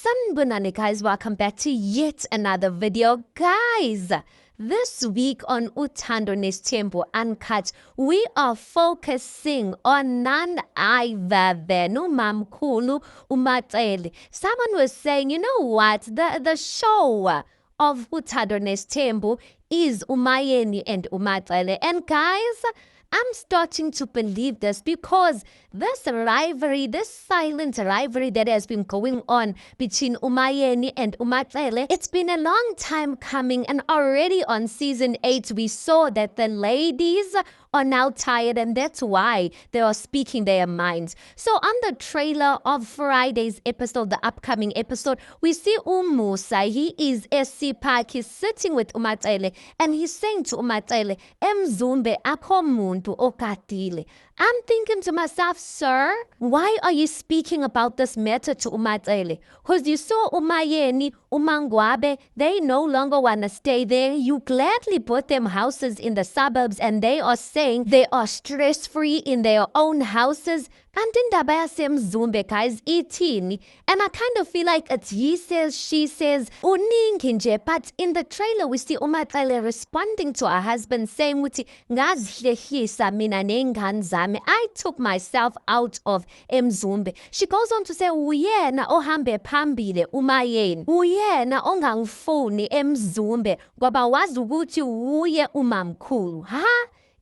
Sanibonani guys, welcome back to yet another video. Guys, this week on Uthando Nesthembu Uncut, we are focusing on none other than uMamkhulu uMaXele. Someone was saying, you know what, the show of Uthando Nesthembu is uMayeni and uMaXele. And guys, I'm starting to believe this because this rivalry, this silent rivalry that has been going on between uMayeni and uMaXele, it's been a long time coming, and already on season 8 we saw that the ladies are now tired, and that's why they are speaking their minds. So on the trailer of Friday's episode, the upcoming episode, we see uMusa. He is SC Park. He's sitting with uMaXele and he's saying to uMaXele, "Emzumbe akho muntu okatile." I'm thinking to myself, sir, why are you speaking about this matter to uMaXele? Because you saw uMayeni, uMangwabe, they no longer want to stay there. You gladly bought them houses in the suburbs and they are saying they are stress-free in their own houses. And indaba yaseMzumbe, guys, ithini? And I kind of feel like it's he says, she says, uningi nje. But in the trailer, we see uMaXele responding to her husband saying, "Uthi ngazihlehisa mina nengane zami. I took myself out of eMzumbe." She goes on to say, "Uyena ohambe phambili uMayeni. Uyena ongangifuni eMzumbe ngoba wazi ukuthi uye uMamkhulu." Ha?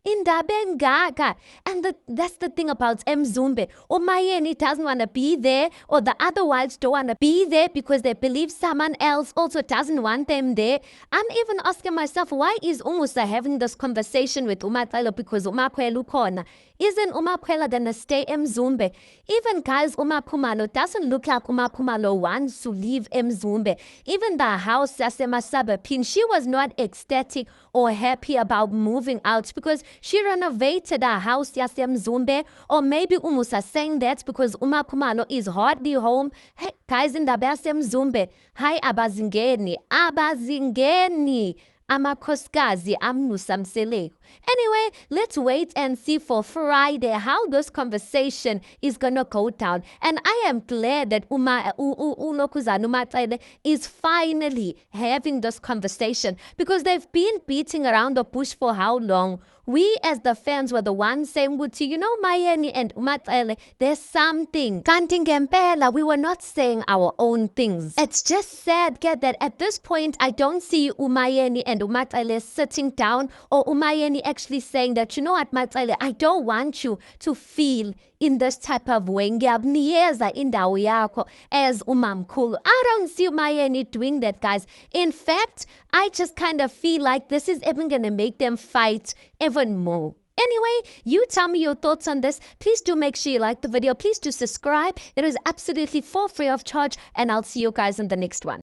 Indaba engaka. And that's the thing about eMzumbe. uMayeni doesn't want to be there, or the other wives don't want to be there because they believe someone else also doesn't want them there. I'm even asking myself, why is uMusa having this conversation with uMaXele? Because uMaXele ukhona. Isn't uMaXele gonna stay eMzumbe? Even guys, uMaPhumalo doesn't look like uMaPhumalo wants to leave eMzumbe. Even the house yaseMasabapini, she was not ecstatic or happy about moving out because she renovated her house yaseMzumbe. Or maybe uMusa saying that because uMaPhumalo is hardly home. Hey, guys, in the yaseMzumbe, hi abazingeni, amakhosikazi amnusa mseleko. Anyway, let's wait and see for Friday how this conversation is gonna go down. And I am glad that uNokuzana uMaXele is finally having this conversation because they've been beating around the bush for how long? We as the fans were the ones saying, you know, Mayeni and uMaXele, there's something. Kanti ngempela, we were not saying our own things. It's just sad, that at this point, I don't see uMayeni and uMaXele sitting down, or uMayeni actually saying that, you know what, uMaXele, I don't want you to feel in this type of way. Ngiyabnikeza indawo yakho as uMamkhulu. I don't see uMayeni doing that, guys. In fact, I just kind of feel like this is even going to make them fight even more. Anyway, you tell me your thoughts on this. Please do make sure you like the video. Please do subscribe. It is absolutely for free of charge, and I'll see you guys in the next one.